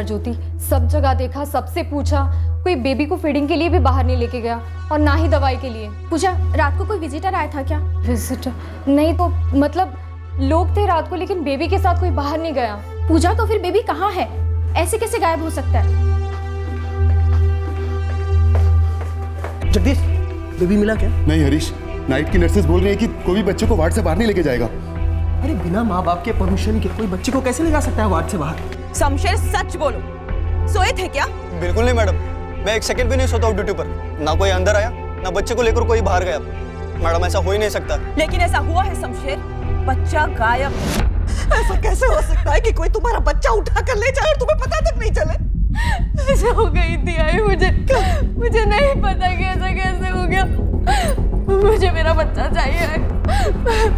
यार ज्योति, सब जगह देखा, सबसे पूछा, कोई बेबी को फीडिंग के लिए भी बाहर नहीं लेके गया और ना ही दवाई के लिए। पूजा, रात को कोई विजिटर आया था क्या? विजिटर नहीं तो मतलब लोग थे रात को, लेकिन बेबी के साथ कोई बाहर नहीं गया। पूजा, तो फिर बेबी कहाँ है? ऐसे कैसे गायब हो सकता है? जगदीश, बेबी मिला क्या? नहीं हरीश, नाइट की नर्सेस बोल रही है कि कोई भी बच्चे को वार्ड से बाहर नहीं लेके जाएगा। अरे बिना माँ बाप के परमिशन के कोई बच्चे को कैसे ले जा सकता है वार्ड से बाहर? शमशेर, सच बोलो, सोए थे क्या? बिल्कुल नहीं मैडम, मैं एक सेकंड भी नहीं सोता हूँ ड्यूटी पर। ना कोई अंदर आया, ना बच्चे को लेकर कोई बाहर गया। मैडम ऐसा हो ही नहीं सकता। लेकिन ऐसा हुआ है शमशेर, बच्चा गायब है। ऐसा कैसे हो सकता है कि कोई तुम्हारा बच्चा उठा कर ले जाए और तुम्हें पता तक नहीं चले? ऐसा हो गई थी आई, मुझे नहीं पता कि ऐसा कैसे हो गया। मुझे मेरा बच्चा चाहिए,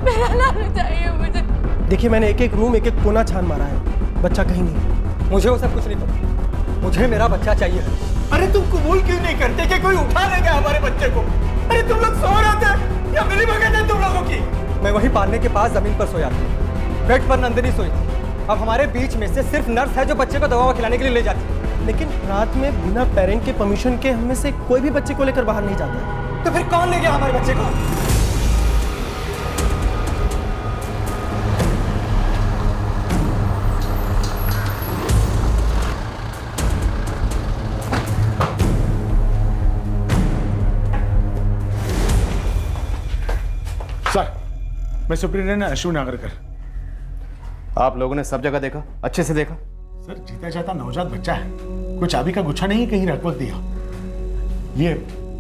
मेरा लालू चाहिए मुझे। देखिए, मैंने एक एक रूम, एक एक कोना छान मारा है, बच्चा कहीं नहीं। मुझे वो सब कुछ नहीं पता, मुझे मेरा बच्चा चाहिए। अरे तुम कबूल क्यों नहीं करते कि कोई उठा ले गया हमारे बच्चे को? अरे तुम लोग सो रहे थे या मिली भगत है तुम लोगों की? मैं वहीं पालने के पास जमीन पर सोया था, बेड पर नंदिनी सोई थी। अब हमारे बीच में से सिर्फ नर्स है जो बच्चे को दवा खिलाने के लिए ले जाती है। लेकिन रात में बिना पेरेंट के परमिशन के हम में से कोई भी बच्चे को लेकर बाहर नहीं जाता है। तो फिर कौन ले गया हमारे बच्चे को? सर, मैं सुप्रिंटेंडेंट अश्विन नागरकर। आप लोगों ने सब जगह देखा, अच्छे से देखा? सर, जीता जाता नवजात बच्चा है, कोई चाबी का गुच्छा नहीं कहीं रख दिया। ये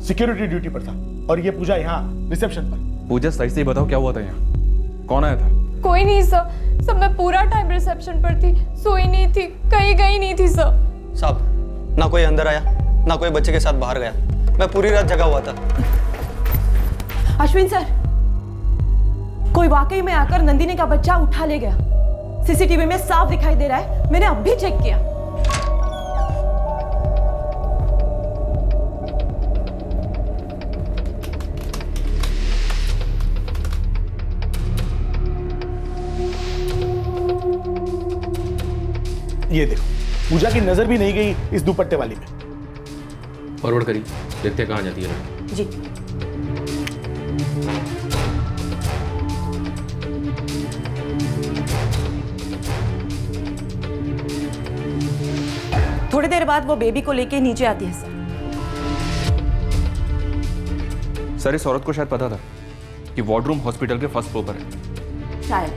सिक्योरिटी ड्यूटी पर था और ये पूजा यहाँ रिसेप्शन पर। पूजा, सही से बताओ क्या हुआ था यहाँ? कौन आया था? कोई नहीं सर, मैं पूरा टाइम रिसेप्शन पर थी, सोई नहीं थी, कहीं गई नहीं थी सर। साहब, ना कोई अंदर आया, ना कोई बच्चे के साथ बाहर गया। मैं पूरी रात जगा हुआ था। अश्विन सर, कोई वाकई में आकर नंदिनी का बच्चा उठा ले गया। सीसीटीवी में साफ दिखाई दे रहा है, मैंने अब भी चेक किया। ये देखो, पूजा की नजर भी नहीं गई इस दुपट्टे वाली में। फॉरवर्ड करिए, देखते हैं कहाँ जाती है ना। जी। थोड़ी देर बाद वो बेबी को लेके नीचे आती है सर। सर, इस औरत को शायद पता था कि वार्डरूम हॉस्पिटल के फर्स्ट फ्लोर पर है। शायद।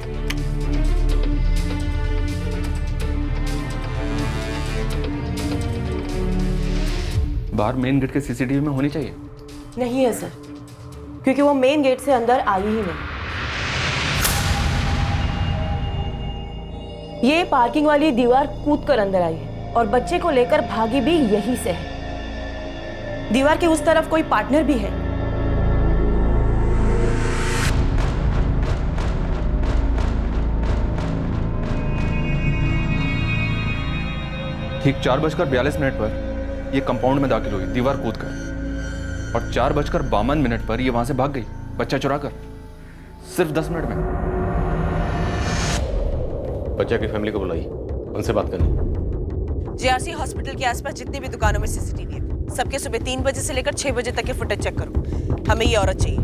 बाहर मेन गेट के सीसीटीवी में होनी चाहिए। नहीं है सर, क्योंकि वो मेन गेट से अंदर आई ही नहीं। ये पार्किंग वाली दीवार कूद कर अंदर आई है और बच्चे को लेकर भागी भी यहीं से है। दीवार के उस तरफ कोई पार्टनर भी है। ठीक 4:42 पर ये कंपाउंड में दाखिल हुई दीवार कूदकर, और 4:52 पर ये वहां से भाग गई बच्चा चुराकर, सिर्फ 10 मिनट में। बच्चा की फैमिली को बुलाई, उनसे बात करनी। जेआरसी हॉस्पिटल के आसपास जितने भी दुकानों में सीसीटीवी है, सबके सुबह 3 बजे से लेकर 6 बजे तक के फुटेज चेक करो। हमें ये औरत चाहिए।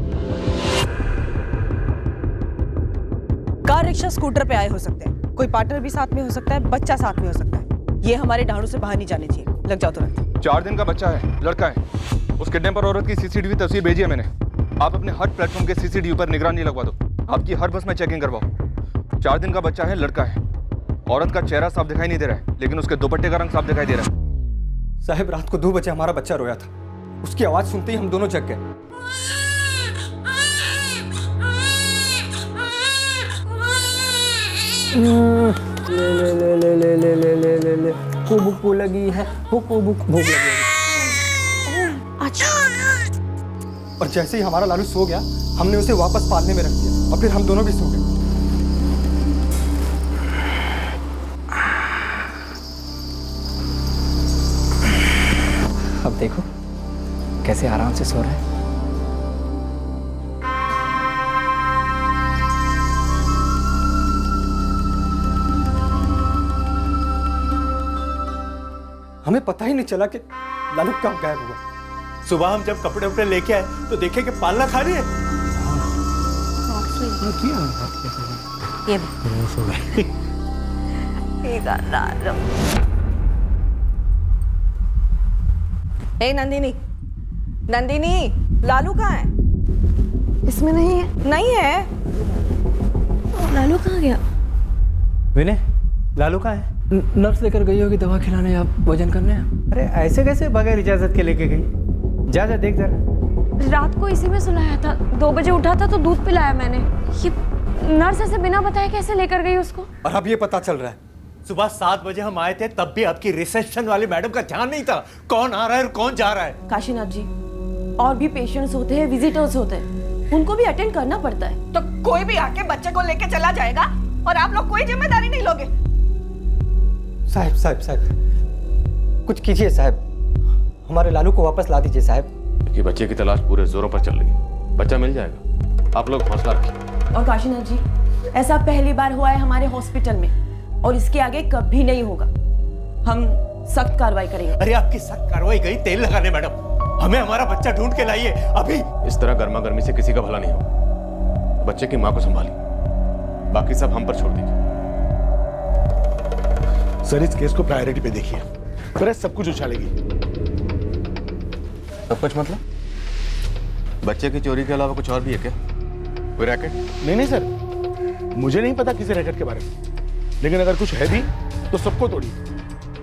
कार, रिक्शा, स्कूटर पे आए हो सकते हैं, कोई पार्टनर भी साथ में हो सकता है, बच्चा साथ में हो सकता है। ये हमारे ढाणों से बाहर नहीं जाने चाहिए। लग जाओ तुरंत। 4 दिन का बच्चा है, लड़का है। उस किडनैपर औरत की सीसीटीवी तस्वीर भेजी है मैंने। आप अपने हर प्लेटफॉर्म के सीसीटीवी पर निगरानी लगवा दो। आपकी हर बस में चेकिंग करवाओ। 4 दिन का बच्चा है, लड़का है। औरत का चेहरा साफ दिखाई नहीं दे रहा है, लेकिन उसके दुपट्टे का रंग साफ दिखाई दे रहा है। साहब, रात को 2 बजे हमारा बच्चा रोया था। उसकी आवाज सुनते ही हम दोनों जग गए। ले भूख लगी है, भूख लगी है। अच्छा। और जैसे ही हमारा लालू सो गया, हमने उसे वापस पालने में रख दिया और फिर हम दोनों भी सो गए। अब देखो कैसे आराम से सो रहा है। हमें पता ही नहीं चला कि लालू कब गायब हुआ। सुबह हम जब कपड़े उपड़े लेके आए तो देखे कि पालना खा रही है। ए नंदिनी, नंदिनी, लालू कहाँ है? इसमें नहीं है। नहीं है? लालू कहाँ गया? विनय, लालू कहाँ है? नर्स लेकर गई होगी दवा खिलाने या भोजन करने। अरे ऐसे कैसे बगैर इजाजत के लेके गई? जा जा देख जरा। रात को इसी में सुलाया था, 2 बजे उठा था तो दूध पिलाया मैंने। ये नर्स ऐसे बिना बताए कैसे लेकर गई उसको? और अब ये पता चल रहा है। सुबह 7 बजे हम आए थे, तब भी आपकी रिसेप्शन वाली मैडम का ध्यान नहीं था कौन आ रहा है और कौन जा रहा है। काशीनाथ जी, और भी पेशेंट्स होते हैं, विजिटर्स होते हैं, उनको भी अटेंड करना पड़ता है। तो कोई भी आके बच्चे को लेके चला जाएगा और आप लोग कोई जिम्मेदारी नहीं लोगे? साहब साहब साहब, कुछ कीजिए साहब, हमारे लालू को वापस ला दीजिए साहब। कि बच्चे की तलाश पूरे जोरों पर चल रही है, बच्चा मिल जाएगा, आप लोग हौसला रखिए। और काशीनाथ जी, ऐसा पहली बार हुआ है हमारे हॉस्पिटल में और इसके आगे कभी नहीं होगा। हम सख्त कार्रवाई करेंगे। अरे आपकी सख्त कार्रवाई गई तेल लगाने मैडम, हमें हमारा बच्चा ढूंढ के लाइए अभी। इस तरह गर्मा गर्मी से किसी का भला नहीं हो। बच्चे की माँ को संभालिए, बाकी सब हम पर छोड़ दीजिए। सर इस केस को प्रायोरिटी पे देखिए, प्रेस सब कुछ उछालेगी। सब कुछ मतलब? बच्चे की चोरी के अलावा कुछ और भी है क्या? कोई रैकेट? नहीं सर, मुझे नहीं पता किसी रैकेट के बारे में, लेकिन अगर कुछ है भी तो सबको तोड़ी।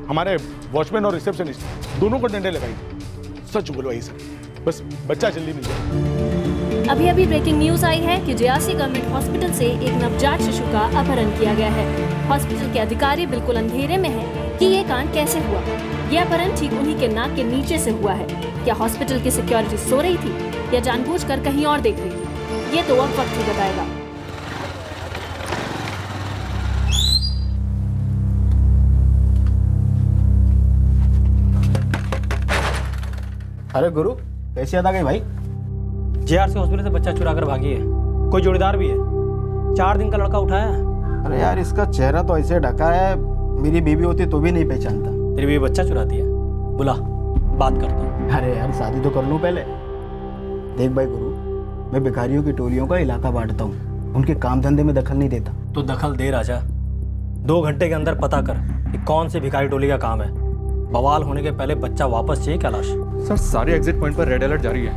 हमारे वॉचमैन और रिसेप्शनिस्ट दोनों को डंडे लगाई। सच बुलवाई सर, बस बच्चा जल्दी मिल जाए। अभी अभी ब्रेकिंग न्यूज आई है कि जेआरसी गवर्नमेंट हॉस्पिटल से एक नवजात शिशु का अपहरण किया गया है। हॉस्पिटल के अधिकारी बिल्कुल अंधेरे में हैं कि ये कांड कैसे हुआ। ये अपहरण ठीक उन्हीं के नाक के नीचे से हुआ है। क्या हॉस्पिटल की सिक्योरिटी सो रही थी या जानबूझकर कहीं और देख रही थी, ये तो अब वक्त ही बताएगा। अरे गुरु, कैसी याद आ गई भाई? जेआरसी हॉस्पिटल से बच्चा चुरा कर भागी है, कोई जोड़ीदार भी है। 4 दिन का लड़का उठाया। अरे यार, इसका चेहरा तो ऐसे ढका है, मेरी बीवी होती तो भी नहीं पहचानता। तेरी बीवी बच्चा चुराती है? बुला, बात करता हूँ। अरे यार, शादी तो कर लूँ पहले। देख भाई गुरु, मैं भिखारियों की टोलियों का इलाका बांटता हूँ, उनके काम धंधे में दखल नहीं देता। तो दखल दे राजा। 2 घंटे के अंदर पता कर कि कौन सी भिखारी टोली का काम है। बवाल होने के पहले बच्चा वापस चाहिए कैलाश। सर सारे एग्जिट पॉइंट पर रेड अलर्ट जारी है,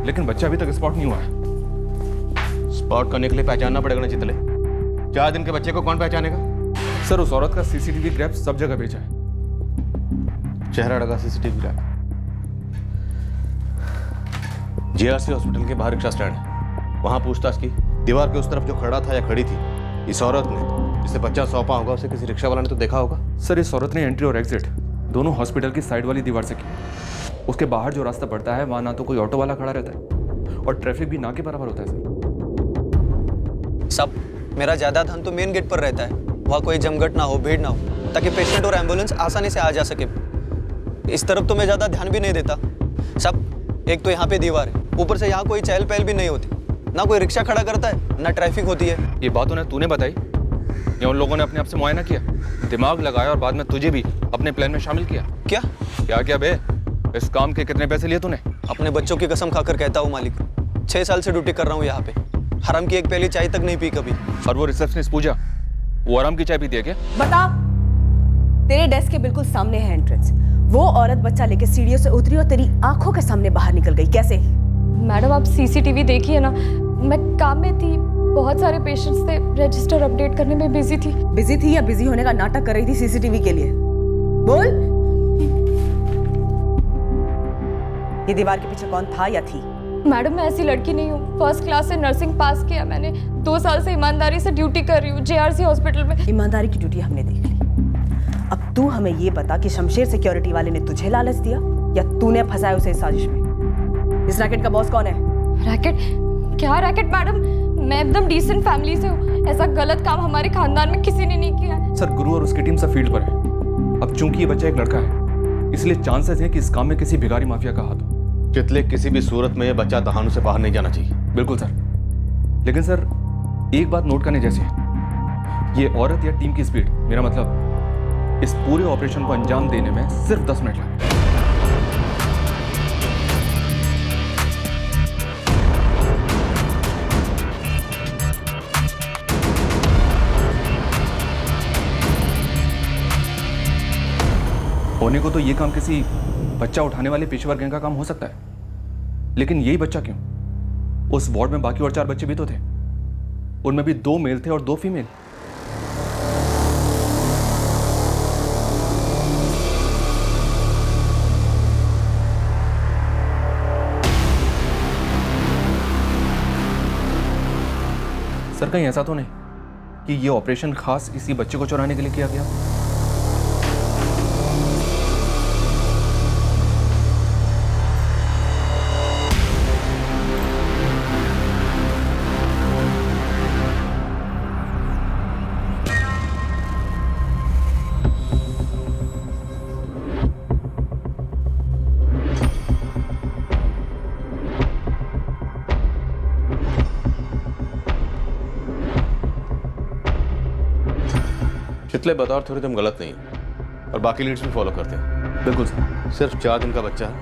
लेकिन बच्चा अभी तक स्पॉट नहीं हुआ है। स्पॉट करने के लिए पहचानना पड़ेगा ना चितले। 4 दिन के बच्चे को कौन पहचानेगा? सर उस औरत का सीसीटीवी ग्रैब सब जगह भेजा है। चेहरा लगा सीसीटीवी ग्रैब। जेआरसी हॉस्पिटल के बाहर रिक्शा स्टैंड है, वहां पूछताछ की। दीवार के उस तरफ जो खड़ा था या खड़ी थी, इस औरत ने जिसे बच्चा सौंपा होगा उसे किसी रिक्शा वाला ने तो देखा होगा। सर इस औरत ने एंट्री और एग्जिट दोनों हॉस्पिटल की साइड वाली दीवार से की। उसके बाहर जो रास्ता पड़ता है वहां ना तो कोई ऑटो वाला खड़ा रहता है और ट्रैफिक भी ना के बराबर होता है। सर सब मेरा ज़्यादा ध्यान तो मेन गेट पर रहता है, वहाँ कोई जमघट ना हो, भीड़ ना हो, ताकि पेशेंट और एम्बुलेंस आसानी से आ जा सके। इस तरफ तो मैं ज़्यादा ध्यान भी नहीं देता। सब एक तो यहाँ पे दीवार है, ऊपर से यहाँ कोई चहल पहल भी नहीं होती, ना कोई रिक्शा खड़ा करता है, ना ट्रैफिक होती है। ये बात उन्हें तूने बताई या उन लोगों ने अपने आप से मुआयना किया, दिमाग लगाया और बाद में तुझे भी अपने प्लान में शामिल किया? क्या क्या क्या बे? इस काम के कितने पैसे लिए तूने? अपने बच्चों की कसम खाकर कहता हूँ मालिक, 6 साल से ड्यूटी कर रहा हूँ यहाँ पे। हराम की एक पहली चाय तक नहीं पी कभी। और वो रिसेप्शनिस्ट पूजा, वो आराम की चाय पीती है क्या? बता, तेरे डेस्क के बिल्कुल सामने है एंट्रेंस। वो औरत बच्चा लेके सीढ़ियों से उतरी और तेरी आंखों के सामने बाहर निकल गई, कैसे? मैडम आप सीसीटीवी देखिए ना, मैं काम में थी, बहुत सारे पेशेंट्स थे, रजिस्टर अपडेट करने में बिजी थी। बिजी थी या बिजी होने का नाटक कर रही थी सीसीटीवी के लिए? बोल। ये दीवार के पीछे कौन था या थी? मैडम मैं ऐसी लड़की नहीं हूँ, फर्स्ट क्लास से नर्सिंग पास किया मैंने, 2 साल से ईमानदारी से ड्यूटी कर रही हूँ जेआरसी हॉस्पिटल में। ईमानदारी की ड्यूटी हमने देख ली। अब तू हमें ये बता कि शमशेर सिक्योरिटी वाले ने तुझे लालच दिया या तूने फंसाया उसे इस साजिश में? इस रैकेट का बॉस कौन है? रैकेट? क्या रैकेट मैडम? मैं एकदम डिसेंट फैमिली से हूँ, ऐसा गलत काम हमारे खानदान में किसी ने नहीं किया है। सर गुरु और उसकी टीम सब फील्ड पर है। अब चूंकि ये बच्चा एक लड़का है, इसलिए चांसेस है कि इस काम में किसी भिखारी माफिया का हाथ हो। चितले, किसी भी सूरत में ये बच्चा दहानों से बाहर नहीं जाना चाहिए। बिल्कुल सर, लेकिन सर एक बात नोट करने जैसी है, ये औरत या टीम की स्पीड, मेरा मतलब इस पूरे ऑपरेशन को अंजाम देने में सिर्फ 10 मिनट लगे। होने को तो ये काम किसी बच्चा उठाने वाले पेशेवर गैंग का काम हो सकता है, लेकिन यही बच्चा क्यों? उस वार्ड में बाकी और 4 बच्चे भी तो थे, उनमें भी 2 मेल थे और 2 फीमेल। सर कहीं ऐसा तो नहीं कि ये ऑपरेशन खास इसी बच्चे को चुराने के लिए किया गया? चितले बतौर थोड़ी तुम गलत नहीं है और बाकी लीड्स भी फॉलो करते हैं। बिल्कुल सर। सिर्फ 4 दिन का बच्चा है,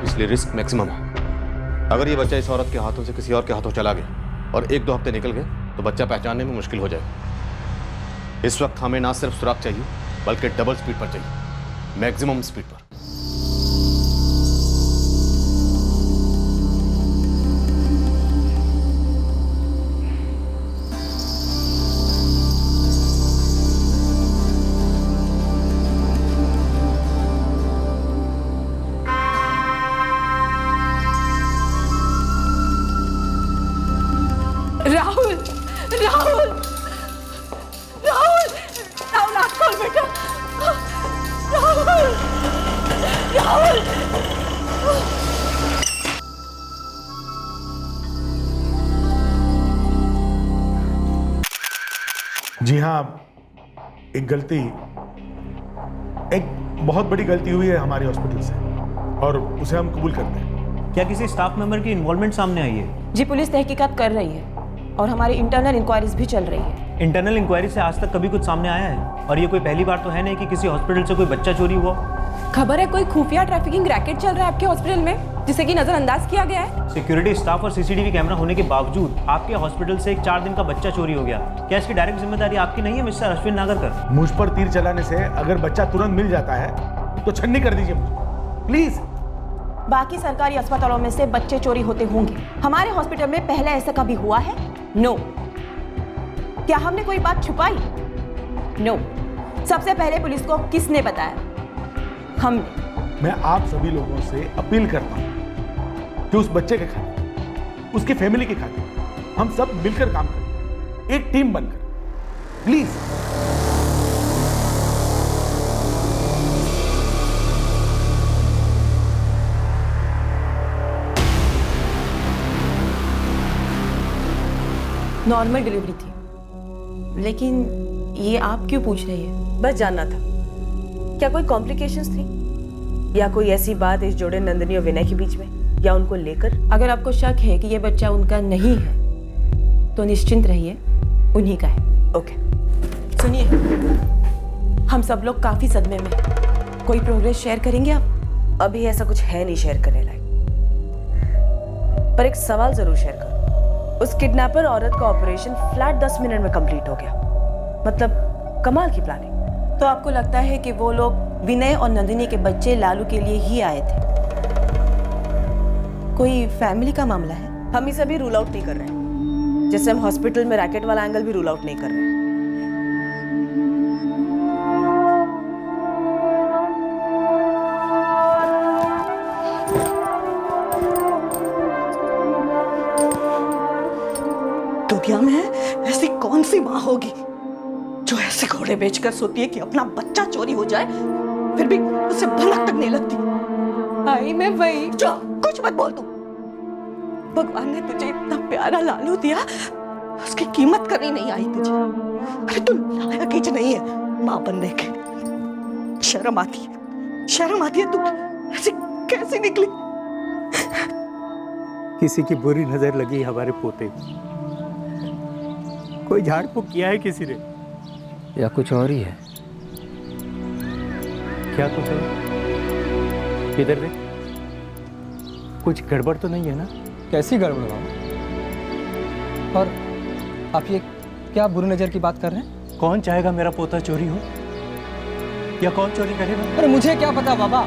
इसलिए रिस्क मैक्सिमम है। अगर ये बच्चा इस औरत के हाथों से किसी और के हाथों चला गया और 1-2 हफ्ते निकल गए तो बच्चा पहचानने में मुश्किल हो जाएगा। इस वक्त हमें ना सिर्फ सुराग चाहिए बल्कि डबल स्पीड पर चाहिए, मैक्सिमम स्पीड पर। राहुल राहुल राहुल राहुल आँख खोल बेटा। राहुल राहुल जी हाँ, एक गलती, एक बहुत बड़ी गलती हुई है हमारे हॉस्पिटल से और उसे हम कबूल करते हैं। क्या किसी स्टाफ मेंबर की इन्वॉल्वमेंट सामने आई है? जी पुलिस तहकीकात कर रही है और हमारी इंटरनल इंक्वायरीज भी चल रही है। इंटरनल इंक्वायरी से आज तक कभी कुछ सामने आया है? और ये कोई पहली बार तो है नहीं कि किसी हॉस्पिटल से कोई बच्चा चोरी हुआ। खबर है कोई खुफिया ट्रैफिकिंग रैकेट चल रहा है आपके हॉस्पिटल में, जिसे कि नजरअंदाज किया गया है। सिक्योरिटी स्टाफ और सीसीटीवी कैमरा होने के बावजूद आपके हॉस्पिटल से एक 4 दिन का बच्चा चोरी हो गया। क्या इसकी डायरेक्ट जिम्मेदारी आपकी नहीं है मिस्टर अश्विन नागरकर? मुझ पर तीर चलाने से अगर बच्चा तुरंत मिल जाता है तो छन्नी कर दीजिए मुझे प्लीज। बाकी सरकारी अस्पतालों में से बच्चे चोरी होते होंगे, हमारे हॉस्पिटल में पहले ऐसा कभी हुआ है? नो। क्या हमने कोई बात छुपाई? नो। सबसे पहले पुलिस को किसने बताया? हमने। मैं आप सभी लोगों से अपील करता हूं कि उस बच्चे के खातिर, उसकी फैमिली के खातिर हम सब मिलकर काम करें, एक टीम बनकर, प्लीज। नॉर्मल डिलीवरी थी, लेकिन ये आप क्यों पूछ रही है? बस जानना था, क्या कोई कॉम्प्लिकेशंस थी या कोई ऐसी बात इस जोड़े नंदिनी और विनय के बीच में, या उनको लेकर? अगर आपको शक है कि ये बच्चा उनका नहीं है तो निश्चिंत रहिए, उन्हीं का है। ओके। सुनिए, हम सब लोग काफी सदमे में हैं। कोई प्रोग्रेस शेयर करेंगे आप? अभी ऐसा कुछ है नहीं शेयर करने लायक, पर एक सवाल जरूर शेयर करो। उस किडनैपर औरत का ऑपरेशन फ्लैट 10 मिनट में कंप्लीट हो गया, मतलब कमाल की प्लानिंग। तो आपको लगता है कि वो लोग विनय और नंदिनी के बच्चे लालू के लिए ही आए थे? कोई फैमिली का मामला है? हम इसे भी रूल आउट नहीं कर रहे हैं, जैसे हम हॉस्पिटल में रैकेट वाला एंगल भी रूल आउट नहीं कर रहे हैं। दुनिया में ऐसी कौन सी माँ होगी जो ऐसे घोड़े बेचकर सोती है कि अपना बच्चा चोरी हो जाए, फिर भी उसे भनक तक नहीं लगती। आई मैं वही जो कुछ मत बोल तू। भगवान ने तुझे इतना प्यारा लालू दिया, उसकी कीमत करनी नहीं आई तुझे। अरे तू लायक ही नहीं है माँ बनने के। शर्म आती है, शर्म आती है। तू ऐसे कैसे निकली? किसी की बुरी नजर लगी हमारे पोते को, कोई झाड़ फूक किया है किसी ने, या कुछ और ही है? क्या कुछ है? इधर देख, कुछ गड़बड़ तो नहीं है ना? कैसी गड़बड़ बाबा? और आप ये क्या बुरी नज़र की बात कर रहे हैं? कौन चाहेगा मेरा पोता चोरी हो, या कौन चोरी करेगा? अरे मुझे क्या पता बाबा।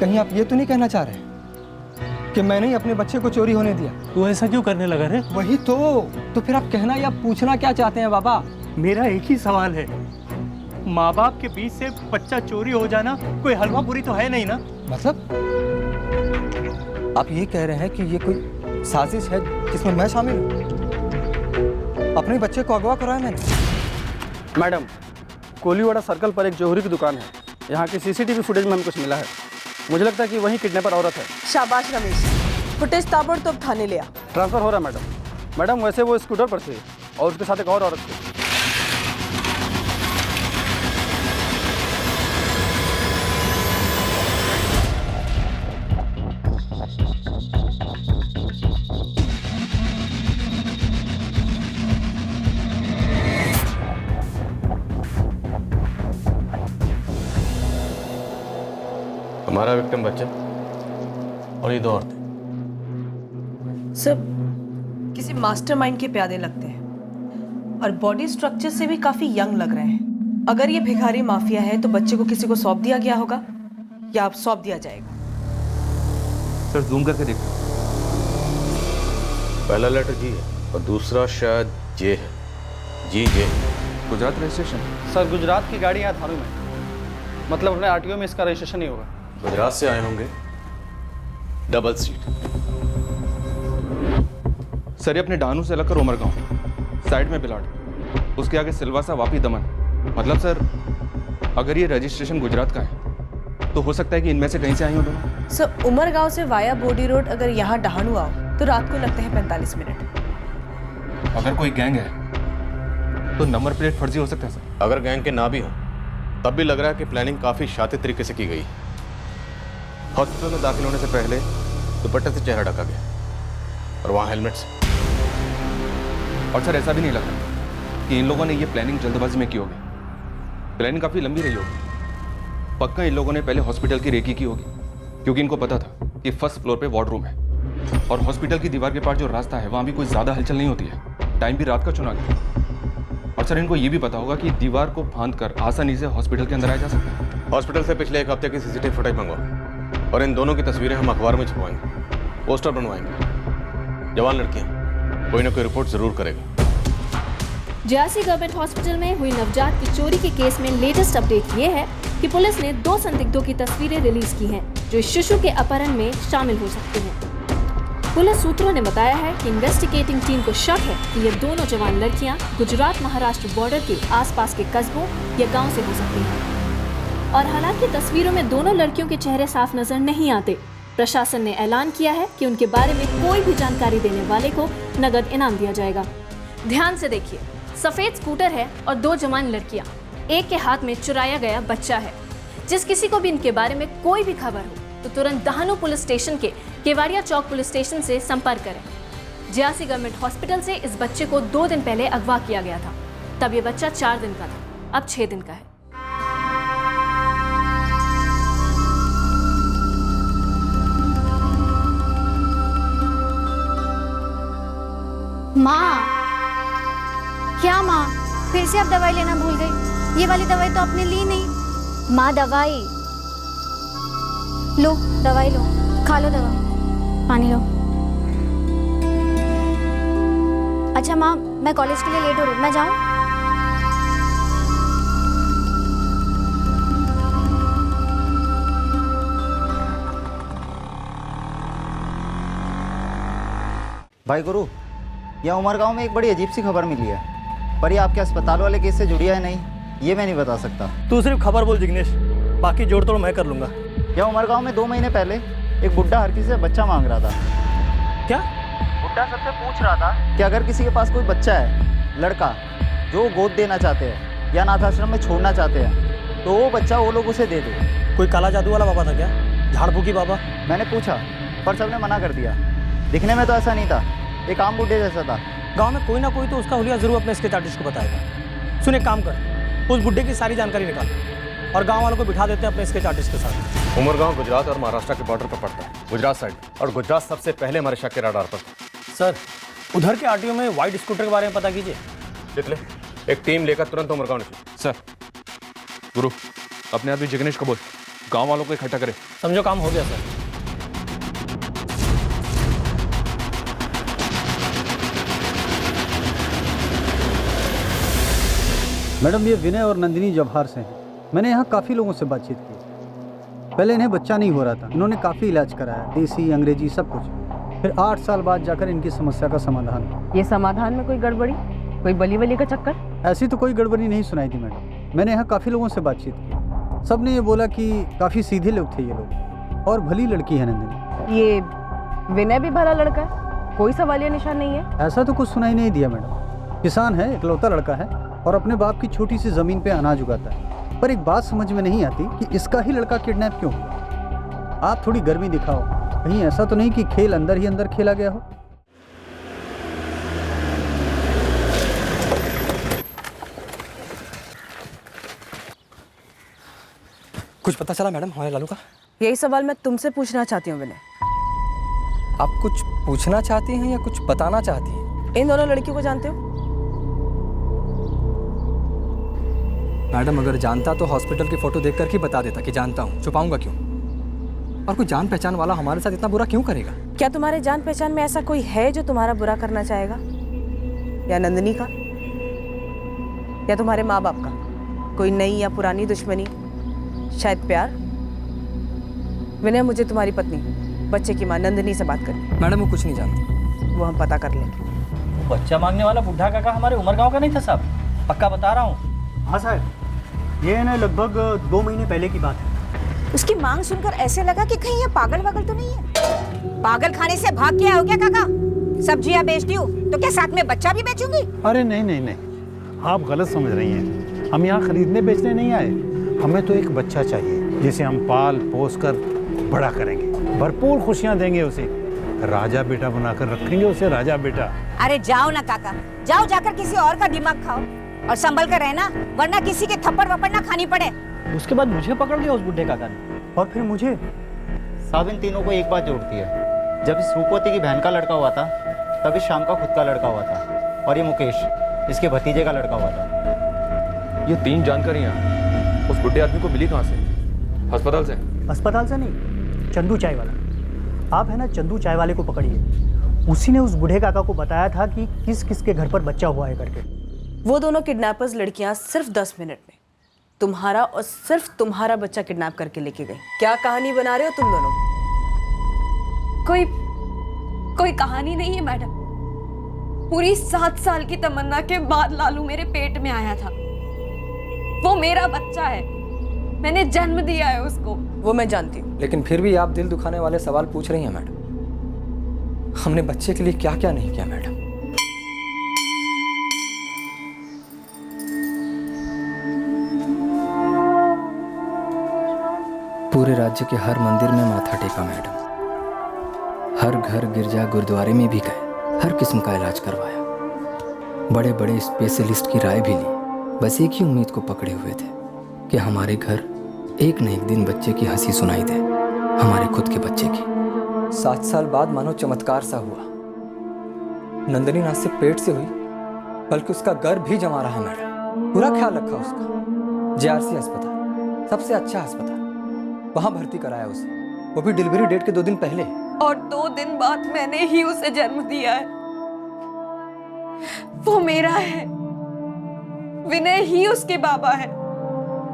कहीं आप ये तो नहीं कहना चाह रहे कि मैंने ही अपने बच्चे को चोरी होने दिया? तू ऐसा क्यों करने लगा रे? वही तो फिर आप कहना या पूछना क्या चाहते हैं बाबा? मेरा एक ही सवाल है, माँ बाप के बीच से बच्चा चोरी हो जाना कोई हलवा पूरी तो है नहीं ना? मतलब आप ये कह रहे हैं कि ये कोई साजिश है जिसमें मैं शामिल हूँ? अपने बच्चे को अगवा कराया मैंने? मैडम, कोलीवाड़ा सर्कल पर एक जौहरी की दुकान है। यहाँ की सीसीटीवी फुटेज में हमें कुछ मिला है। मुझे लगता है कि वही किडनैपर औरत है। शाबाश रमेश, फुटेज ताबड़तोड़ थाने ले आ। ट्रांसफर हो रहा है मैडम। वैसे वो स्कूटर पर थे और उसके साथ एक और औरत थी। हमारा विक्टिम बच्चा और ये 2 औरतें। सब किसी मास्टरमाइंड के प्यादे लगते हैं और बॉडी स्ट्रक्चर से भी काफी यंग लग रहे हैं। अगर ये भिखारी माफिया है तो बच्चे को किसी को सौंप दिया गया होगा या अब सौंप दिया जाएगा? सर जूम करके देखो। पहला लेटर जी है और दूसरा शायद जे है। जी जे। गुजरात रजिस्ट्रेशन? सर गुजरात की गाड़ी यहाँ थानों में, मतलब अपने आरटीओ में इसका रजिस्ट्रेशन नहीं होगा। गुजरात से आए होंगे, डबल सीट। सर ये अपने डानू से लगकर उमरगांव, साइड में बिलाड़, उसके आगे सिलवासा, वापी, दमन। मतलब सर अगर ये रजिस्ट्रेशन गुजरात का है तो हो सकता है कि इनमें से कहीं से आई हो दोनों। सर उमरगांव से वाया बोडी रोड अगर यहाँ डहाणू आओ तो रात को लगते हैं 45 मिनट। अगर कोई गैंग है तो नंबर प्लेट फर्जी हो सकता है सर। अगर गैंग के ना भी हो तब भी लग रहा है कि प्लानिंग काफी शातिर तरीके से की गई। हॉस्पिटल में दाखिल होने से पहले दुपट्टे से चेहरा ढका गया और वहाँ हेलमेट से। और सर ऐसा भी नहीं लग रहा कि इन लोगों ने ये प्लानिंग जल्दबाजी में की होगी। प्लानिंग काफी लंबी रही होगी। पक्का इन लोगों ने पहले हॉस्पिटल की रेकी की होगी क्योंकि इनको पता था कि फर्स्ट फ्लोर पे वार्डरूम है और हॉस्पिटल की दीवार के पास जो रास्ता है वहाँ भी कोई ज्यादा हलचल नहीं होती है। टाइम भी रात का चुना गया। और सर इनको ये भी पता होगा कि दीवार को फांद कर आसानी से हॉस्पिटल के अंदर आया जा सकता है। हॉस्पिटल से पिछले 1 हफ्ते की सीसीटीवी फुटेज मंगवाओ और इन दोनों की तस्वीरें हम अखबार में छपवाएंगे, पोस्टर बनवाएंगे। जवान लड़कियां, कोई ना कोई रिपोर्ट जरूर करेगा। JRC गवर्नमेंट हॉस्पिटल में हुई नवजात की चोरी के केस में लेटेस्ट अपडेट ये है कि पुलिस ने 2 संदिग्धों की तस्वीरें रिलीज की हैं जो इस शिशु के अपहरण में शामिल हो सकते हैं। पुलिस सूत्रों ने बताया है कि इन्वेस्टिगेटिंग टीम को शक है कि ये दोनों जवान लड़कियां गुजरात महाराष्ट्र बॉर्डर के आसपास के कस्बों या गांव से हो सकती हैं। और हालांकि तस्वीरों में दोनों लड़कियों के चेहरे साफ नजर नहीं आते, प्रशासन ने ऐलान किया है कि उनके बारे में कोई भी जानकारी देने वाले को नगद इनाम दिया जाएगा। ध्यान से देखिए, सफेद स्कूटर है और 2 जवान लड़कियां, एक के हाथ में चुराया गया बच्चा है। जिस किसी को भी इनके बारे में कोई भी खबर हो तो तुरंत दहानू पुलिस स्टेशन के केवाड़िया चौक पुलिस स्टेशन से संपर्क करें। JRC गवर्नमेंट हॉस्पिटल से इस बच्चे को 2 दिन पहले अगवा किया गया था, तब ये बच्चा 4 दिन का था, अब 6 दिन का है। माँ, क्या माँ, फिर से आप दवाई लेना भूल गई? ये वाली दवाई तो आपने ली नहीं। माँ दवाई लो, दवाई लो, खा लो दवा, पानी लो। अच्छा माँ, मैं कॉलेज के लिए लेट हो रही हूँ, मैं जाऊँ? भाई गुरु, यहाँ उमरगांव में एक बड़ी अजीब सी खबर मिली है, पर ये आपके अस्पताल वाले केस से जुड़ी है नहीं, ये मैं नहीं बता सकता। तू सिर्फ खबर बोल जिग्नेश, बाकी जोड़ तोड़ मैं कर लूँगा। यहाँ उमरगांव में 2 महीने पहले एक बुड्ढा हर किसी से बच्चा मांग रहा था। क्या? बुड्ढा सबसे पूछ रहा था कि अगर किसी के पास कोई बच्चा है, लड़का, जो गोद देना चाहते हैं या अनाथ आश्रम में छोड़ना चाहते हैं, तो वो बच्चा वो लोग उसे दे दे। कोई काला जादू वाला बाबा था क्या? झाड़ फूकी बाबा? मैंने पूछा पर सबने मना कर दिया। दिखने में तो ऐसा नहीं था, एक आम बुड्ढे जैसा था, गांव में कोई ना कोई तो उसका हुलिया जरूर अपने स्केच आर्टिस्ट को बताएगा। सुन एक काम कर, उस बुड्ढे की सारी जानकारी निकाल और गांव वालों को बिठा देते हैं अपने स्केच आर्टिस्ट के साथ। उमरगांव गुजरात और महाराष्ट्र के बॉर्डर पर पड़ता है, गुजरात साइड, और गुजरात सबसे पहले हमारे शक के रडार पर। सर उधर के आरटीओ में व्हाइट स्कूटर के बारे में पता कीजिए। तितले, एक टीम लेकर तुरंत उमरगांव निकलो। सर। गुरु, अपने आदमी जिग्नेश को बोल गांव वालों को इकट्ठा करे। समझो काम हो गया सर। मैडम ये विनय और नंदिनी जवाहर से हैं। मैंने यहाँ काफ़ी लोगों से बातचीत की। पहले इन्हें बच्चा नहीं हो रहा था, इन्होंने काफ़ी इलाज कराया, देसी अंग्रेजी सब कुछ। फिर 8 साल बाद जाकर इनकी समस्या का समाधान हुआ। ये समाधान में कोई गड़बड़ी, कोई बली वली का चक्कर? ऐसी तो कोई गड़बड़ी नहीं सुनाई थी मैडम। मैंने यहाँ काफ़ी लोगों से बातचीत की, सब ने ये बोला कि काफ़ी सीधे लोग थे ये लोग, और भली लड़की है नंदिनी। ये विनय भी भला लड़का है, कोई सवालिया निशान नहीं है? ऐसा तो कुछ सुनाई नहीं दिया मैडम। किसान है, इकलौता लड़का है और अपने बाप की छोटी सी ज़मीन पे अनाज उगाता है। पर एक बात समझ में नहीं आती कि इसका ही लड़का किडनैप क्यों हुआ। आप थोड़ी गर्मी दिखाओ, कहीं ऐसा तो नहीं कि खेल अंदर ही अंदर खेला गया हो। कुछ पता चला मैडम हमारे लालू का? यही सवाल मैं तुमसे पूछना चाहती हूँ विनय। आप कुछ पूछना चाहती हैं या कुछ बताना चाहती हैं? इन दोनों लड़कियों को जानते हो? मैडम अगर जानता तो हॉस्पिटल की फोटो देख कर ही बता देता कि जानता हूँ, छुपाऊंगा क्यों? और कोई जान पहचान वाला हमारे साथ इतना बुरा क्यों करेगा? क्या तुम्हारे जान पहचान में ऐसा कोई है जो तुम्हारा बुरा करना चाहेगा? या नंदिनी का, या तुम्हारे माँ बाप का कोई नई या पुरानी दुश्मनी, शायद प्यार? विनय, मुझे तुम्हारी पत्नी, बच्चे की माँ नंदिनी से बात करनी। मैडम वो कुछ नहीं जानती। वो हम पता कर लेंगे। बच्चा मांगने वाला बुढ़ा काका हमारे उमरगांव का नहीं था साहब, पक्का बता रहा हूँ। हाँ साहब, ये है ना लगभग 2 महीने पहले की बात है। उसकी मांग सुनकर ऐसे लगा कि कहीं ये पागल वागल तो नहीं है। पागल खाने से भाग के आओ क्या काका? सब्जियां बेचती हूँ तो क्या साथ में बच्चा भी बेचूंगी? अरे नहीं नहीं नहीं, आप गलत समझ रही हैं। हम यहाँ खरीदने बेचने नहीं आए, हमें तो एक बच्चा चाहिए जिसे हम पाल पोस कर बड़ा करेंगे, भरपूर खुशियाँ देंगे उसे, राजा बेटा बनाकर रखेंगे उसे, राजा बेटा। अरे जाओ ना काका, जाओ जाकर किसी और का दिमाग खाओ और संभल कर रहना, वरना किसी के थप्पड़ वप्पड़ ना खानी पड़े। उसके बाद मुझे पकड़ लिया उस बुढ़े काका ने, और फिर मुझे। साहब इन तीनों को एक बात जोड़ती है, जब इस रूपवती की बहन का लड़का हुआ था तब इस शाम का खुद का लड़का हुआ था, और ये मुकेश इसके भतीजे का लड़का हुआ था। ये 3 जानकारियाँ उस बुढ़े आदमी को मिली कहाँ से? अस्पताल से? अस्पताल से नहीं, चंदू चाय वाला। आप है ना चंदू चाय वाले को पकड़िए, उसी ने उस बूढ़े काका को बताया था कि किस किस के घर पर बच्चा हुआ है करके। वो दोनों किडनैपर्स लड़कियां सिर्फ 10 मिनट में तुम्हारा और सिर्फ तुम्हारा बच्चा किडनैप करके लेके गई। क्या कहानी बना रहे हो तुम दोनों? कोई कहानी नहीं है मैडम। पूरी 7 साल की तमन्ना के बाद लालू मेरे पेट में आया था। वो मेरा बच्चा है, मैंने जन्म दिया है उसको। वो मैं जानती हूँ, लेकिन फिर भी आप दिल दुखाने वाले सवाल पूछ रही हैं मैडम। हमने बच्चे के लिए क्या क्या नहीं किया मैडम। पूरे राज्य के हर मंदिर में माथा टेका मैडम, हर घर गिरजा गुरुद्वारे में भी गए, हर किस्म का इलाज करवाया, बड़े बड़े स्पेशलिस्ट की राय भी ली। बस एक ही उम्मीद को पकड़े हुए थे कि हमारे घर एक न एक दिन बच्चे की हंसी सुनाई दे, हमारे खुद के बच्चे की। 7 साल बाद मानो चमत्कार सा हुआ। नंदिनी ना सिर्फ पेट से हुई बल्कि उसका गर्भ भी जमा रहा मैडम। पूरा ख्याल रखा उसका। JRC अस्पताल, सबसे अच्छा अस्पताल, वहां भर्ती कराया उसे, वो भी डिलीवरी डेट के 2 दिन पहले। और 2 दिन बाद मैंने ही उसे जन्म दिया है। वो मेरा है, विनय ही उसके बाबा है।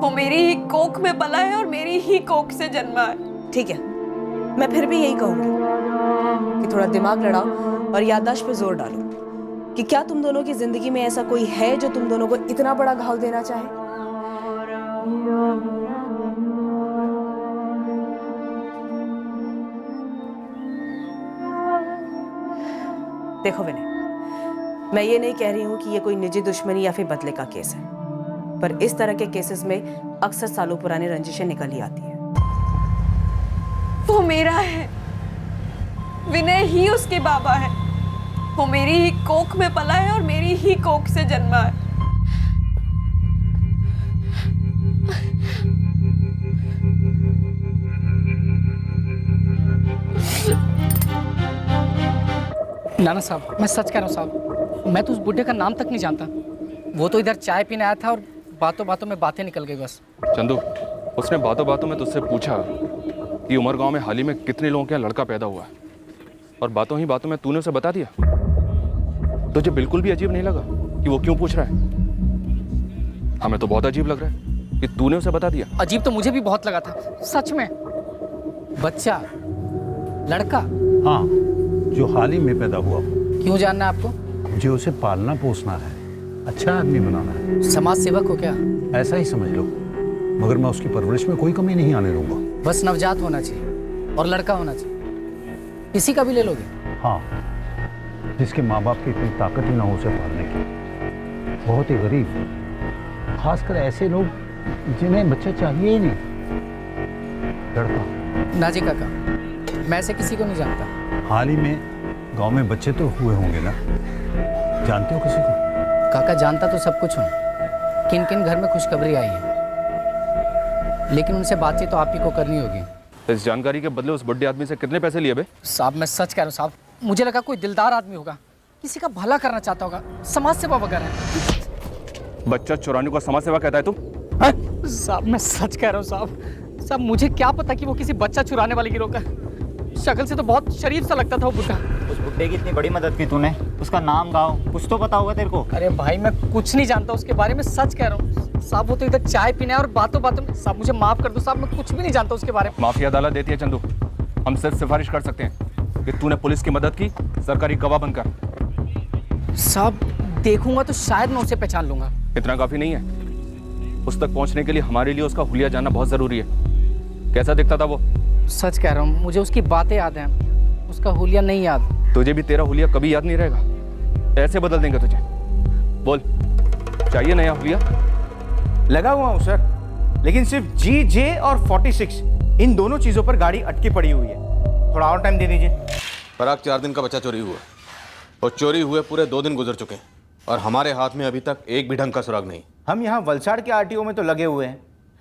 वो मेरी ही कोख में पला है और मेरी ही कोख से जन्मा है। ठीक है, मैं फिर भी यही कहूंगी कि थोड़ा दिमाग लड़ाओ और याददाश्त पे जोर डालो कि क्या तुम दोनों की जिंदगी में ऐसा कोई है जो तुम दोनों को इतना बड़ा घाव देना चाहे? देखो विनय, मैं ये नहीं कह रही हूं कि ये कोई निजी दुश्मनी या फिर बदले का केस है, पर इस तरह के केसेस में अक्सर सालों पुरानी रंजिशें निकल ही आती हैं। वो मेरा है, विनय ही उसके बाबा है। वो मेरी ही कोख में पला है और मेरी ही कोख से जन्मा है। नाना साहब, मैं सच कह रहा हूँ साहब, मैं तो उस बुढ़े का नाम तक नहीं जानता। वो तो इधर चाय पीने आया था और बातों बातों में बातें निकल गई बस। चंदू, उसने बातों बातों में तुझसे पूछा कि उमरगांव में हाल ही में कितने लोगों के यहाँ लड़का पैदा हुआ है, और बातों ही बातों में तूने उसे बता दिया। तुझे बिल्कुल भी अजीब नहीं लगा कि वो क्यों पूछ रहा है? हमें तो बहुत अजीब लग रहा है कि तूने उसे बता दिया। अजीब तो मुझे भी बहुत लगा था, सच में। बच्चा, लड़का? हाँ, जो हाल ही में पैदा हुआ। क्यों जानना है आपको? मुझे उसे पालना पोसना है, अच्छा आदमी बनाना है। समाज सेवक हो क्या? ऐसा ही समझ लो, मगर मैं उसकी परवरिश में कोई कमी नहीं आने दूंगा। बस नवजात होना चाहिए और लड़का होना चाहिए। किसी का भी ले लोगे? हाँ, जिसके माँ बाप की इतनी ताकत ही ना हो उसे पालने की। बहुत ही गरीब, खासकर ऐसे लोग जिन्हें बच्चा चाहिए ही नहीं। लड़का। ना जी काका, मैं ऐसे किसी को नहीं जानता। हाल ही में गांव में बच्चे तो हुए होंगे ना, जानते हो किसी को? काका जानता तो सब कुछ हूँ, किन किन घर में खुशखबरी आई है, लेकिन उनसे बातचीत तो आप ही को करनी होगी। इस जानकारी के बदले उस बड़े आदमी से कितने पैसे लिए बे? साहब मैं सच कह रहा हूँ साहब, मुझे लगा कोई दिलदार आदमी होगा, किसी का भला करना चाहता होगा, समाज सेवा वगैरह है। बच्चा चुराने को समाज सेवा कहता है तुम? साहब मैं सच कह रहा हूँ साहब, मुझे क्या पता कि वो किसी बच्चा चुराने वाले गिरोह का। शक्ल से तो बहुत शरीफ सा लगता था वो बुढ़ा। उस बुड्ढे की इतनी बड़ी मदद की तूने, उसका नाम गाँव कुछ तो पता होगा तेरे को। अरे भाई मैं कुछ नहीं जानता उसके बारे में, सच कह रहा हूँ साहब। वो तो इधर चाय पीने और बातों बातों में, साहब मुझे माफ कर दो साहब, मैं कुछ भी नहीं जानता उसके बारे में। माफी अदालत देती है चंदू, हम सिर्फ सिफारिश कर सकते हैं कि तूने पुलिस की मदद की सरकारी गवाह बनकर। साहब देखूंगा तो शायद मैं उसे पहचान लूंगा। इतना काफी नहीं है, उस तक पहुंचने के लिए हमारे लिए उसका हुलिया जानना बहुत जरूरी है। कैसा दिखता था वो? सच कह रहा हूँ, मुझे उसकी बातें याद हैं, उसका हुलिया नहीं याद। तुझे भी तेरा हुलिया कभी याद नहीं रहेगा, ऐसे बदल देंगे तुझे। बोल, चाहिए नया हुलिया? लगा हुआ हूँ सर, लेकिन सिर्फ GJ और 46 इन दोनों चीजों पर गाड़ी अटकी पड़ी हुई है। थोड़ा और टाइम दे दीजिए। पराग, 4 दिन का बच्चा चोरी हुआ और चोरी हुए पूरे 2 दिन गुजर चुके हैं और हमारे हाथ में अभी तक एक भी ढंग का सुराग नहीं। हम यहाँ वलसाड़ के RTO में तो लगे हुए हैं,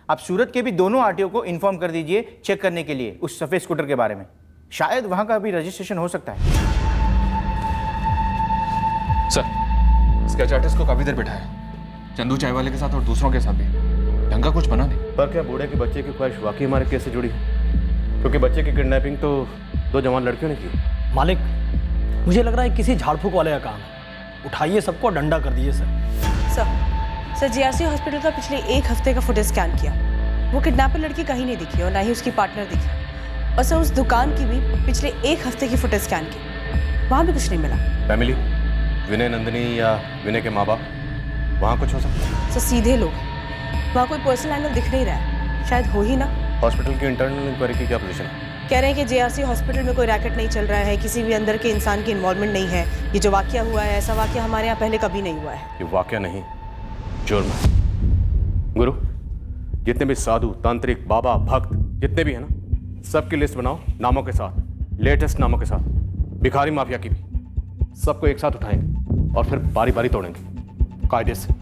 आप सूरत के भी दोनों RTO को इन्फॉर्म कर दीजिए चेक करने के लिए उस सफ़ेद स्कूटर के बारे में। शायद वहाँ का भी रजिस्ट्रेशन हो सकता है। सर, स्केच आर्टिस्ट को काफी देर बैठाया, चंदू चाय वाले के साथ और दूसरों के साथ भी। ढंग का कुछ बना नहीं। पर क्या बूढ़े के बच्चे की ख्वाहिश वाकई हमारे केस से जुड़ी है? क्योंकि बच्चे की किडनैपिंग तो 2 जवान लड़कियों ने की। मालिक, मुझे लग रहा है किसी झाड़ फूक वाले का काम है। उठाइए सबको, डंडा कर दीजिए सर। सर GRC हॉस्पिटल का पिछले 1 हफ्ते का फुटेज स्कैन किया, वो किडनैपर लड़की कहीं नहीं दिखी और ना ही उसकी पार्टनर दिखी। और सर उस दुकान की भी पिछले 1 हफ्ते की फुटेज स्कैन की, वहाँ भी कुछ नहीं मिला। फैमिली, विनय नंदिनी या विनय के माँ बाप, वहाँ कुछ हो सकता है? सर सीधे लोग, वहाँ कोई पर्सनल एंगल दिख नहीं रहा है, शायद हो ही ना। हॉस्पिटल की इंटरनल इंक्वायरी की क्या पोजीशन है? कह रहे हैं कि JRC हॉस्पिटल में कोई रैकेट नहीं चल रहा है, किसी भी अंदर के इंसान की इन्वॉल्वमेंट नहीं है। ये जो वाकया हुआ है, ऐसा वाकया हमारे यहाँ पहले कभी नहीं हुआ है। ये वाकया नहीं, जुर्म है। गुरु, जितने भी साधु, तांत्रिक, बाबा, भक्त जितने भी हैं ना, सबकी लिस्ट बनाओ नामों के साथ, लेटेस्ट नामों के साथ, भिखारी माफिया की भी। सबको एक साथ उठाएंगे और फिर बारी बारी तोड़ेंगे कायदे से।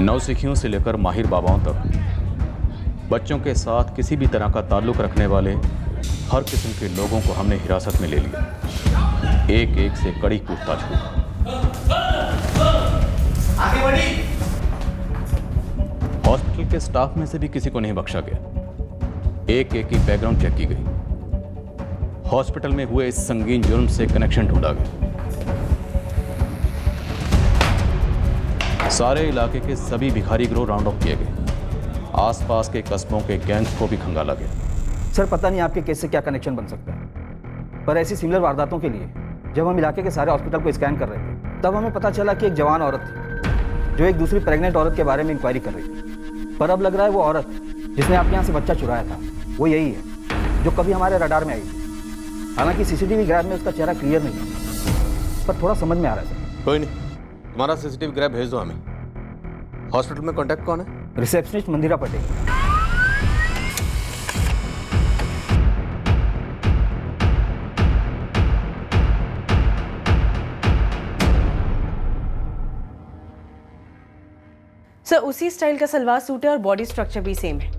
नौसिखियों से लेकर माहिर बाबाओं तक बच्चों के साथ किसी भी तरह का ताल्लुक रखने वाले हर किस्म के लोगों को हमने हिरासत में ले लिया। एक एक से कड़ी पूछताछ हुई। हॉस्पिटल के स्टाफ में से भी किसी को नहीं बख्शा गया। एक एक की बैकग्राउंड चेक की गई। हॉस्पिटल में हुए इस संगीन जुर्म से कनेक्शन ढूंढा गया। सारे इलाके के सभी भिखारी गिरोह राउंड ऑफ किए गए। आसपास के कस्बों के गैंग्स को भी खंगाला गया। सर पता नहीं आपके केस से क्या कनेक्शन बन सकता है, पर ऐसी सिमिलर वारदातों के लिए जब हम इलाके के सारे हॉस्पिटल को स्कैन कर रहे थे, तब हमें पता चला कि एक जवान औरत थी जो एक दूसरी प्रेग्नेंट औरत के बारे में इंक्वायरी कर रही थी। पर अब लग रहा है वो औरत जिसने आपके यहाँ से बच्चा चुराया था वो यही है जो कभी हमारे रडार में आई थी। हालांकि CCTV ग्रैब में उसका चेहरा क्लियर नहीं है, पर थोड़ा समझ में आ रहा है सर। कोई नहीं, तुम्हारा CCTV ग्रैब भेज दो हमें। हॉस्पिटल में कॉन्टैक्ट कौन है? रिसेप्शनिस्ट मंदिरा पटेल। सर उसी स्टाइल का सलवार सूट है और बॉडी स्ट्रक्चर भी सेम है।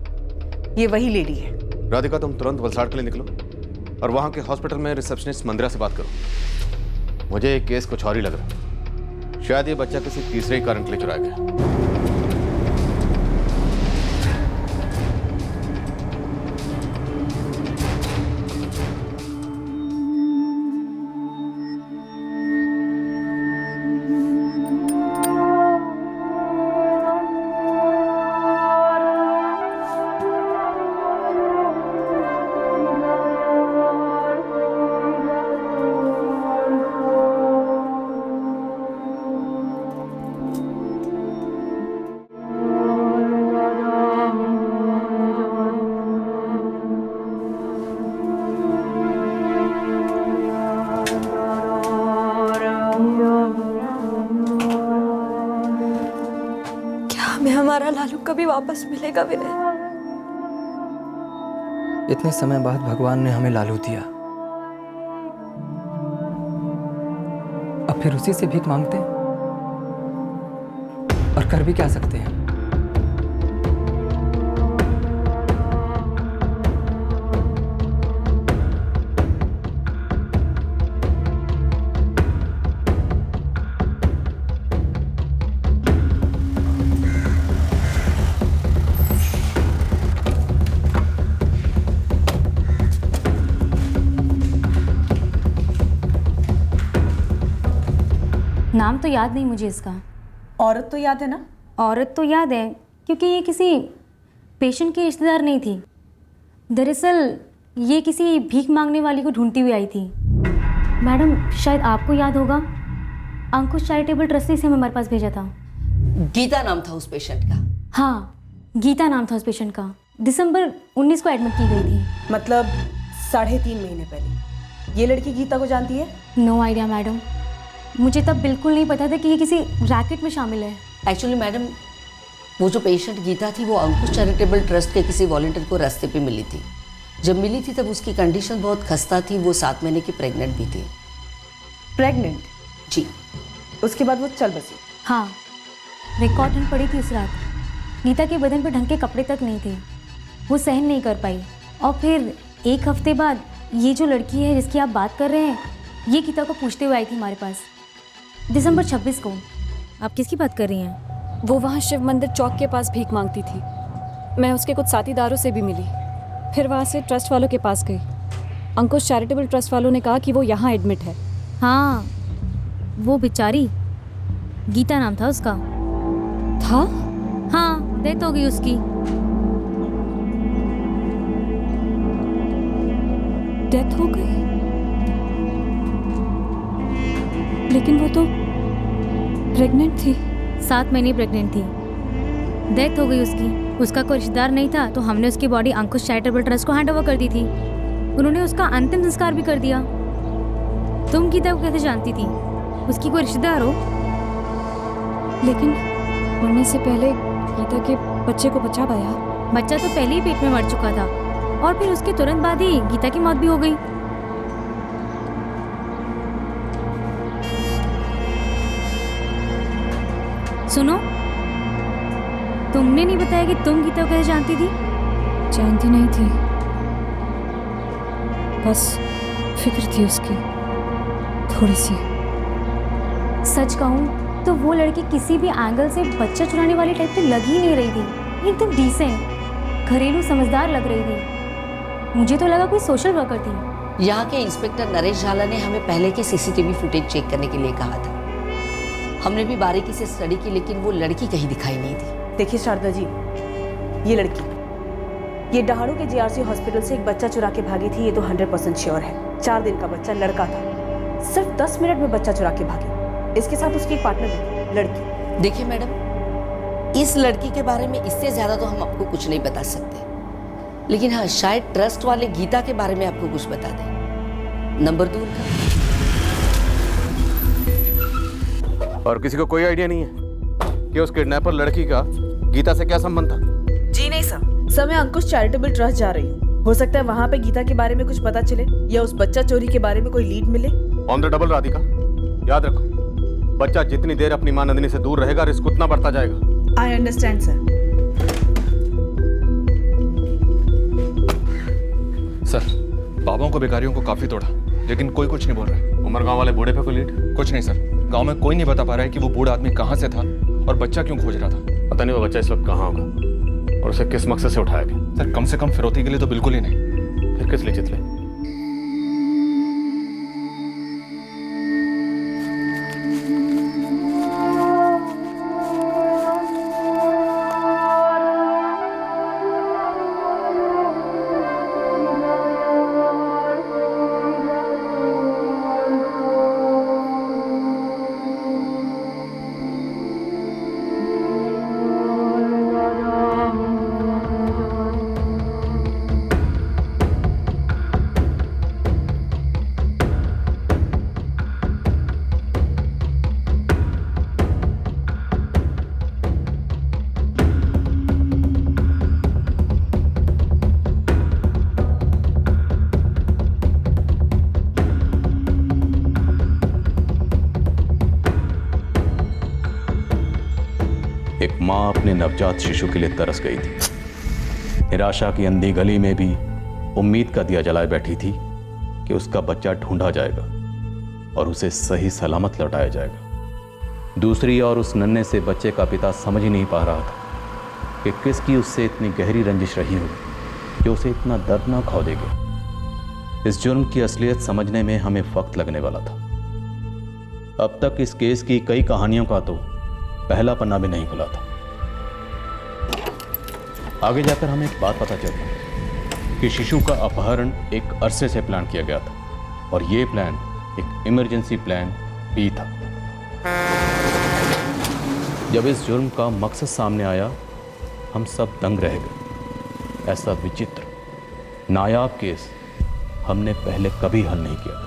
ये वही लेडी है। राधिका, तुम तुरंत वलसाड़ के लिए निकलो और वहां के हॉस्पिटल में रिसेप्शनिस्ट मंदिरा से बात करो। मुझे एक केस कुछ और ही लग रहा है। शायद ये बच्चा किसी तीसरे ही कारण के लिए चुराया गया। हमारा लालू कभी वापस मिलेगा विनय? इतने समय बाद भगवान ने हमें लालू दिया, अब फिर उसी से भीख मांगते हैं? और कर भी क्या सकते हैं? नाम तो याद नहीं मुझे इसका। औरत तो याद है ना? औरत तो याद है, क्योंकि ये किसी पेशेंट की रिश्तेदार नहीं थी। दरअसल ये किसी भीख मांगने वाली को ढूंढती हुई आई थी। मैडम शायद आपको याद होगा, अंकुश चैरिटेबल ट्रस्ट ने इसे हमारे पास भेजा था। गीता नाम था उस पेशेंट का? हाँ, गीता नाम था उस पेशेंट का। दिसंबर 19 को एडमिट की गई थी। मतलब 3.5 महीने पहले। ये लड़की गीता को जानती है? नो आइडिया मैडम, मुझे तब बिल्कुल नहीं पता था कि ये किसी रैकेट में शामिल है। एक्चुअली मैडम, वो जो पेशेंट गीता थी वो अंकुश चैरिटेबल ट्रस्ट के किसी वॉलंटियर को रास्ते पे मिली थी। जब मिली थी तब उसकी कंडीशन बहुत खस्ता थी, वो 7 महीने की प्रेग्नेंट भी थी। प्रेग्नेंट? जी। उसके बाद वो चल बसी? हाँ, रिकॉर्ड ठंड पड़ी थी उस रात। गीता के बदन पर ढंग के कपड़े तक नहीं थे, वो सहन नहीं कर पाई। और फिर 1 हफ्ते बाद ये जो लड़की है जिसकी आप बात कर रहे हैं, ये गीता को पूछते हुए आई थी हमारे पास दिसंबर 26 को। आप किसकी बात कर रही हैं? वो वहाँ शिव मंदिर चौक के पास भीख मांगती थी। मैं उसके कुछ साथीदारों से भी मिली, फिर वहाँ से ट्रस्ट वालों के पास गई। अंकुश चैरिटेबल ट्रस्ट वालों ने कहा कि वो यहाँ एडमिट है। हाँ, वो बेचारी, गीता नाम था उसका। था? हाँ, डेथ हो गई उसकी। डेथ हो गई? लेकिन वो तो प्रेग्नेंट थी। 7 महीने प्रेग्नेंट थी। डेथ हो गई उसकी। उसका कोई रिश्तेदार नहीं था, तो हमने उसकी बॉडी अंकुश चैरिटेबल ट्रस्ट को हैंड ओवर कर दी थी। उन्होंने उसका अंतिम संस्कार भी कर दिया। तुम गीता को कैसे जानती थी? उसकी कोई रिश्तेदार हो? लेकिन मरने से पहले गीता के बच्चे को बचा पाया। बच्चा तो पहले ही पेट में मर चुका था और फिर उसके तुरंत बाद ही गीता की मौत भी हो गई। सुनो, तुमने नहीं बताया कि तुम गीता को कैसे जानती थी? जानती नहीं थी, बस फिक्र थी उसकी थोड़ी सी। सच कहूँ तो वो लड़की किसी भी एंगल से बच्चा चुराने वाली टाइप तो लग ही नहीं रही थी। एकदम डिसेंट, घरेलू समझदार लग रही थी। मुझे तो लगा कोई सोशल वर्कर थी। यहाँ के इंस्पेक्टर नरेश झाला ने हमें पहले के सीसीटीवी फुटेज चेक करने के लिए कहा था। हमने भी बारीकी से स्टडी की, लेकिन वो लड़की कहीं दिखाई नहीं थी। देखिए शारदा जी, ये लड़की, ये डहाड़ू के जीआरसी हॉस्पिटल से एक बच्चा चुरा के भागी थी, ये तो 100% श्योर है। 4 दिन का बच्चा, लड़का था। सिर्फ 10 मिनट में बच्चा चुरा के भागी। इसके साथ उसकी एक पार्टनर भी थी, लड़की। देखिए मैडम, इस लड़की के बारे में इससे ज्यादा तो हम आपको कुछ नहीं बता सकते, लेकिन हाँ, शायद ट्रस्ट वाले गीता के बारे में आपको कुछ बता दें। नंबर 2 का। और किसी को कोई आइडिया नहीं है कि उस किडनैपर लड़की का गीता से क्या संबंध था? जी नहीं सर, मैं अंकुश चैरिटेबल ट्रस्ट जा रही हूँ। हो सकता है वहाँ पे गीता के बारे में कुछ पता चले या उस बच्चा चोरी के बारे में कोई लीड मिले। ऑन द डबल राधिका, याद रखो, बच्चा जितनी देर अपनी मां नंदिनी से दूर रहेगा, रिस्क उतना बढ़ता जाएगा। I understand sir. सर, बाबाओं को बेकारियों को काफी तोड़ा, लेकिन कोई कुछ नहीं बोल रहा है। उमर गांव वाले बूढ़े पे कोई लीड? कुछ नहीं सर, गांव में कोई नहीं बता पा रहा है कि वो बूढ़ा आदमी कहाँ से था और बच्चा क्यों खोज रहा था। पता नहीं वो बच्चा इस वक्त कहाँ होगा और उसे किस मकसद से उठाया गया। सर, कम से कम फिरौती के लिए तो बिल्कुल ही नहीं। फिर किस लिए चितले? एक माँ अपने नवजात शिशु के लिए तरस गई थी। निराशा की अंधी गली में भी उम्मीद का दिया जलाए बैठी थी कि उसका बच्चा ढूंढा जाएगा और उसे सही सलामत लौटाया जाएगा। दूसरी ओर उस नन्हे से बच्चे का पिता समझ ही नहीं पा रहा था कि किसकी उससे इतनी गहरी रंजिश रही होगी कि उसे इतना दर्दनाक खो देगा। इस जुर्म की असलियत समझने में हमें वक्त लगने वाला था। अब तक इस केस की कई कहानियों का तो पहला पन्ना भी नहीं खुला था। आगे जाकर हमें एक बात पता चली कि शिशु का अपहरण एक अरसे से प्लान किया गया था और यह प्लान एक इमरजेंसी प्लान भी था। जब इस जुर्म का मकसद सामने आया, हम सब दंग रह गए। ऐसा विचित्र, नायाब केस हमने पहले कभी हल नहीं किया था।